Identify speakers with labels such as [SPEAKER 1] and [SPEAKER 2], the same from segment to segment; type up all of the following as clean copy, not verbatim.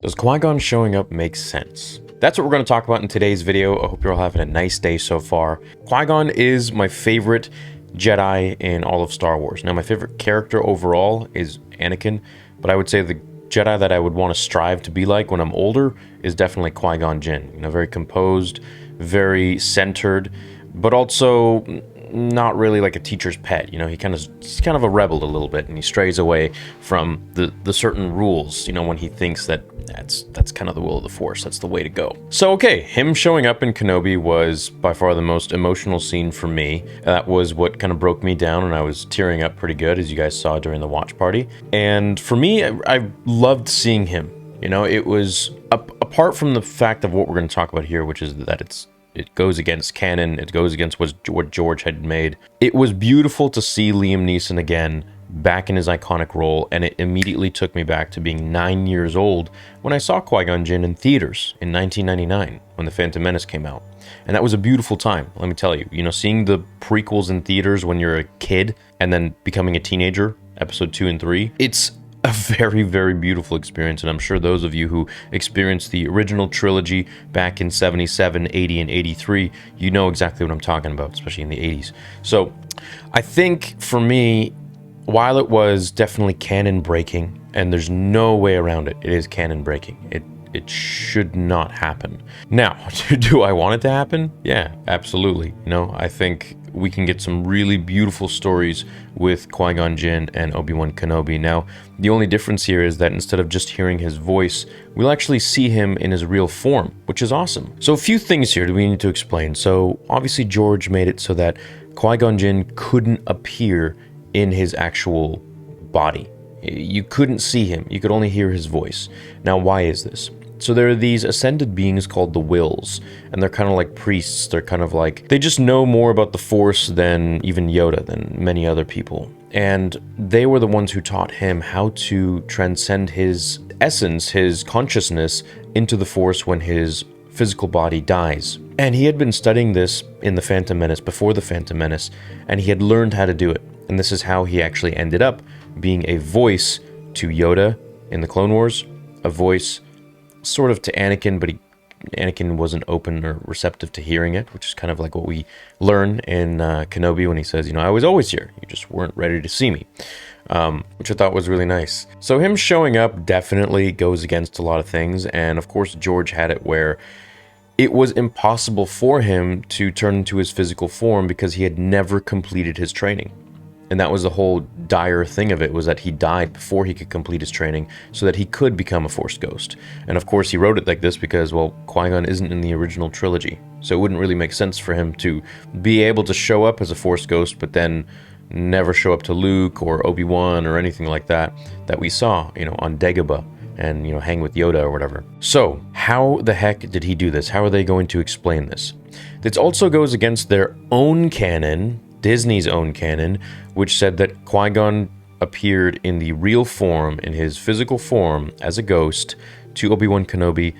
[SPEAKER 1] Does Qui-Gon showing up make sense? That's what we're going to talk about in today's video. I hope you're all having a nice day so far. Qui-Gon is my favorite Jedi in all of Star Wars. Now, my favorite character overall is Anakin, but I would say the Jedi that I would want to strive to be like when I'm older is definitely Qui-Gon Jinn. You know, very composed, very centered, but also not really like a teacher's pet. You know, he's kind of a rebel a little bit, and he strays away from the certain rules, you know, when he thinks that that's kind of the will of the Force, that's the way to go. So okay, him showing up in Kenobi was by far the most emotional scene for me. That was what kind of broke me down, and I was tearing up pretty good, as you guys saw during the watch party. And for me, I loved seeing him. You know, it was apart from the fact of what we're going to talk about here, which is that it goes against canon, it goes against what George had made. It was beautiful to see Liam Neeson again back in his iconic role, and it immediately took me back to being 9 years old when I saw Qui-Gon Jinn in theaters in 1999 when The Phantom Menace came out. And that was a beautiful time, let me tell you. You know, seeing the prequels in theaters when you're a kid and then becoming a teenager, episode 2 and 3, it's a very, very beautiful experience, and I'm sure those of you who experienced the original trilogy back in 77, 80, and 83, you know exactly what I'm talking about, especially in the 80s. So I think for me, while it was definitely canon breaking, and there's no way around it, it is canon breaking. It should not happen. Now, do I want it to happen? Yeah, absolutely. You know, I think we can get some really beautiful stories with Qui-Gon Jinn and Obi-Wan Kenobi. Now, the only difference here is that instead of just hearing his voice, we'll actually see him in his real form, which is awesome. So a few things here that we need to explain. So obviously George made it so that Qui-Gon Jinn couldn't appear in his actual body. You couldn't see him, you could only hear his voice. Now, why is this? So there are these ascended beings called the Wills, and they're kind of like priests. They're kind of like, they just know more about the Force than even Yoda, than many other people. And they were the ones who taught him how to transcend his essence, his consciousness, into the Force when his physical body dies. And he had been studying this in The Phantom Menace, before The Phantom Menace, and he had learned how to do it. And this is how he actually ended up being a voice to Yoda in the Clone Wars, a voice sort of to Anakin, but Anakin wasn't open or receptive to hearing it, which is kind of like what we learn in Kenobi when he says, you know, I was always here, you just weren't ready to see me, which I thought was really nice. So him showing up definitely goes against a lot of things, and of course George had it where it was impossible for him to turn into his physical form because he had never completed his training. And that was the whole dire thing of it, was that he died before he could complete his training so that he could become a Force ghost. And of course he wrote it like this because, well, Qui-Gon isn't in the original trilogy. So it wouldn't really make sense for him to be able to show up as a Force ghost, but then never show up to Luke or Obi-Wan or anything like that we saw, you know, on Dagobah and, you know, hang with Yoda or whatever. So how the heck did he do this? How are they going to explain this? This also goes against their own canon, Disney's own canon, which said that Qui-Gon appeared in the real form, in his physical form, as a ghost to Obi-Wan Kenobi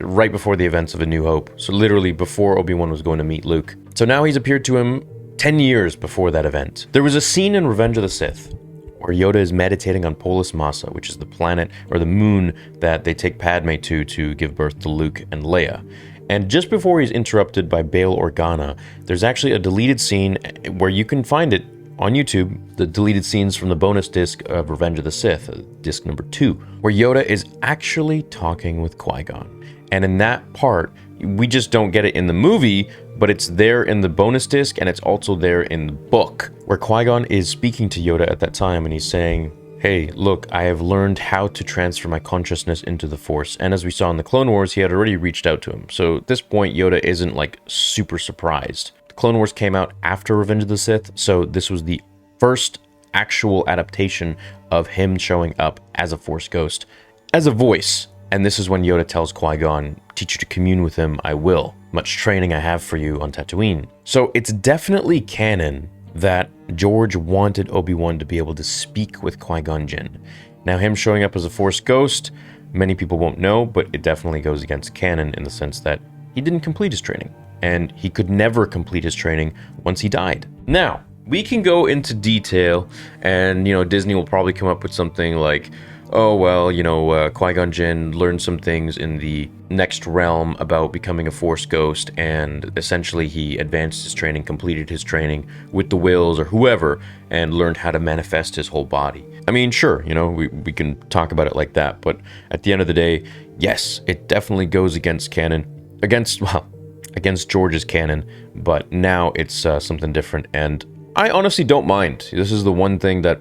[SPEAKER 1] right before the events of A New Hope. So literally before Obi-Wan was going to meet Luke. So now he's appeared to him 10 years before that event. There was a scene in Revenge of the Sith where Yoda is meditating on Polis Massa, which is the planet or the moon that they take Padme to give birth to Luke and Leia. And just before he's interrupted by Bail Organa, there's actually a deleted scene where you can find it on YouTube, the deleted scenes from the bonus disc of Revenge of the Sith, disc number 2, where Yoda is actually talking with Qui-Gon. And in that part, we just don't get it in the movie, but it's there in the bonus disc, and it's also there in the book, where Qui-Gon is speaking to Yoda at that time, and he's saying, hey, look, I have learned how to transfer my consciousness into the Force. And as we saw in the Clone Wars, he had already reached out to him. So at this point, Yoda isn't like super surprised. The Clone Wars came out after Revenge of the Sith, so this was the first actual adaptation of him showing up as a Force ghost, as a voice. And this is when Yoda tells Qui-Gon, teach you to commune with him, I will. Much training I have for you on Tatooine. So it's definitely canon that George wanted Obi-Wan to be able to speak with Qui-Gon Jinn. Now, him showing up as a Force ghost, many people won't know, but it definitely goes against canon in the sense that he didn't complete his training, and he could never complete his training once he died. Now, we can go into detail, and, you know, Disney will probably come up with something like, oh, well, you know, Qui-Gon Jinn learned some things in the next realm about becoming a Force ghost, and essentially he advanced his training, completed his training with the Wills or whoever, and learned how to manifest his whole body. I mean, sure, you know, we can talk about it like that, but at the end of the day, yes, it definitely goes against canon, against George's canon, but now it's something different, and I honestly don't mind. This is the one thing that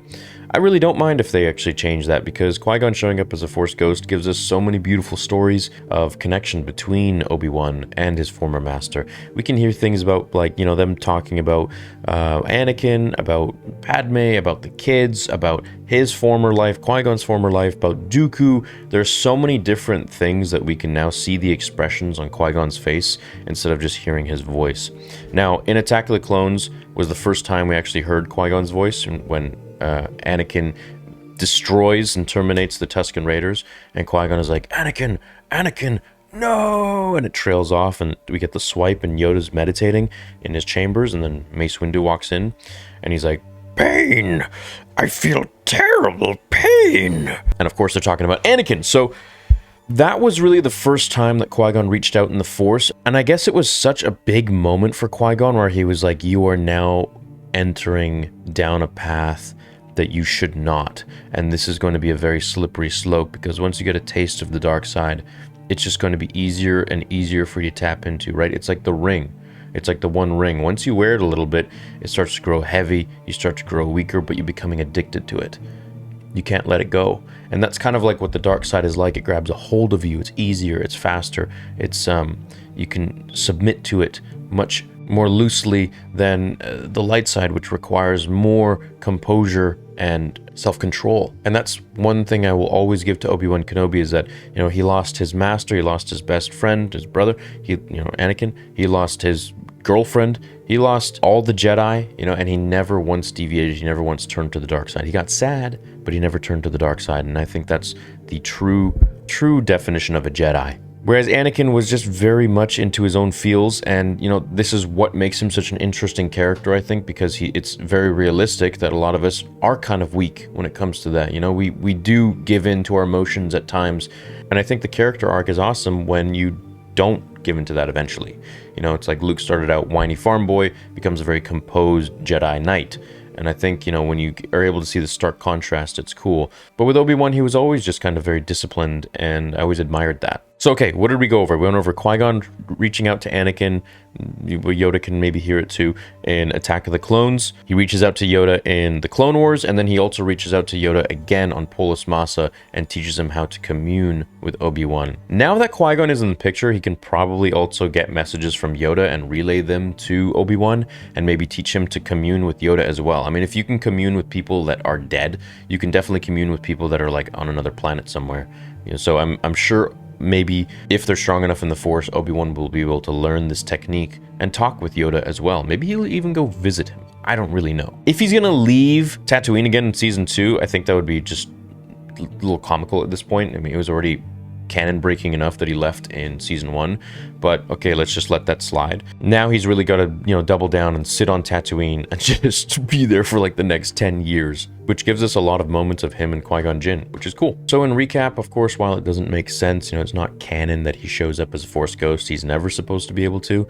[SPEAKER 1] I really don't mind if they actually change that, because Qui-Gon showing up as a Force ghost gives us so many beautiful stories of connection between Obi-Wan and his former master. We can hear things about, like, you know, them talking about Anakin, about Padme, about the kids, about his former life, Qui-Gon's former life, about Dooku. There's so many different things that we can now see the expressions on Qui-Gon's face instead of just hearing his voice. Now, in Attack of the Clones was the first time we actually heard Qui-Gon's voice, when Anakin destroys and terminates the Tusken Raiders, and Qui-Gon is like, Anakin, Anakin, no! And it trails off, and we get the swipe, and Yoda's meditating in his chambers, and then Mace Windu walks in, and he's like, pain! I feel terrible pain! And of course they're talking about Anakin, so that was really the first time that Qui-Gon reached out in the Force, and I guess it was such a big moment for Qui-Gon where he was like, you are now entering down a path that you should not, and this is going to be a very slippery slope, because once you get a taste of the dark side, it's just going to be easier and easier for you to tap into, right? It's like the ring. It's like the one ring. Once you wear it a little bit, it starts to grow heavy, you start to grow weaker, but you're becoming addicted to it. You can't let it go. And that's kind of like what the dark side is like. It grabs a hold of you. It's easier, it's faster. It's you can submit to it much more loosely than the light side, which requires more composure and self-control. And that's one thing I will always give to Obi-Wan Kenobi, is that, you know, he lost his master, he lost his best friend, his brother, Anakin, he lost his girlfriend, he lost all the Jedi, you know, and he never once deviated, he never once turned to the dark side. He got sad, but he never turned to the dark side, and I think that's the true definition of a Jedi. Whereas Anakin was just very much into his own feels, and, you know, this is what makes him such an interesting character, I think, because it's very realistic that a lot of us are kind of weak when it comes to that. You know, we do give in to our emotions at times, and I think the character arc is awesome when you don't give in to that eventually. You know, it's like Luke started out whiny farm boy, becomes a very composed Jedi Knight. And I think, you know, when you are able to see the stark contrast, it's cool. But with Obi-Wan, he was always just kind of very disciplined, and I always admired that. So, okay, what did we go over? We went over Qui-Gon reaching out to Anakin. Yoda can maybe hear it too in Attack of the Clones. He reaches out to Yoda in the Clone Wars, and then he also reaches out to Yoda again on Polis Massa and teaches him how to commune with Obi-Wan. Now that Qui-Gon is in the picture, he can probably also get messages from Yoda and relay them to Obi-Wan, and maybe teach him to commune with Yoda as well. I mean, if you can commune with people that are dead, you can definitely commune with people that are like on another planet somewhere. You know, so I'm sure maybe if they're strong enough in the Force, Obi-Wan will be able to learn this technique and talk with Yoda as well. Maybe he'll even go visit him. I don't really know. If he's gonna leave Tatooine again in season 2, I think that would be just a little comical at this point. I mean, it was already canon breaking enough that he left in season 1, but okay, let's just let that slide. Now he's really got to, you know, double down and sit on Tatooine and just be there for like the next 10 years, which gives us a lot of moments of him and Qui-Gon Jinn, which is cool. So in recap, of course, while it doesn't make sense, you know, it's not canon that he shows up as a Force ghost, he's never supposed to be able to.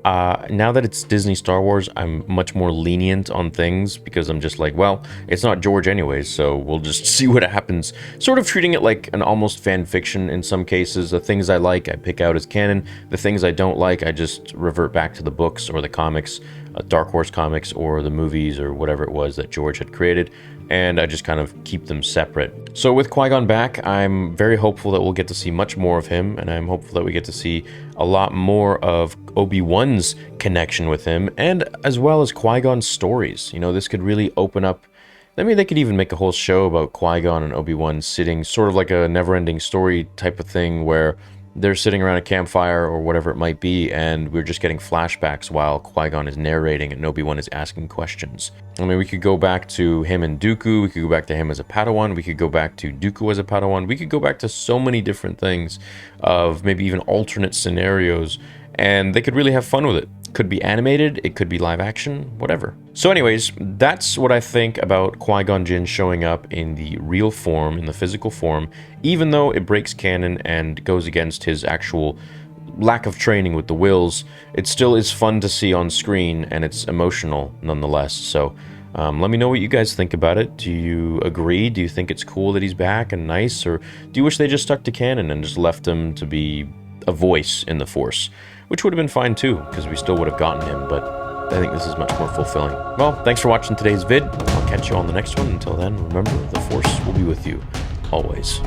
[SPEAKER 1] Now that it's Disney Star Wars, I'm much more lenient on things, because I'm just like, well, it's not George anyways, so we'll just see what happens. Sort of treating it like an almost fan fiction in some cases. The things I like, I pick out as canon. The things I don't like, I just revert back to the books or the comics, Dark Horse comics, or the movies, or whatever it was that George had created, and I just kind of keep them separate. So with Qui-Gon back, I'm very hopeful that we'll get to see much more of him, and I'm hopeful that we get to see a lot more of Obi-Wan's connection with him, and as well as Qui-Gon's stories. You know, this could really open up. I mean, they could even make a whole show about Qui-Gon and Obi-Wan sitting, sort of like a never-ending story type of thing, where they're sitting around a campfire or whatever it might be, and we're just getting flashbacks while Qui-Gon is narrating and Obi-Wan is asking questions. I mean, we could go back to him and Dooku, we could go back to him as a Padawan, we could go back to Dooku as a Padawan, we could go back to so many different things of maybe even alternate scenarios, and they could really have fun with it. Could be animated, it could be live action, whatever. So anyways, that's what I think about Qui-Gon Jinn showing up in the real form, in the physical form, even though it breaks canon and goes against his actual lack of training with the wills. It still is fun to see on screen, and it's emotional nonetheless. So let me know what you guys think about it. Do you agree? Do you think it's cool that he's back and nice? Or do you wish they just stuck to canon and just left him to be a voice in the Force? Which would have been fine too, because we still would have gotten him, but I think this is much more fulfilling. Well, thanks for watching today's vid. I'll catch you on the next one. Until then, remember, the Force will be with you, always.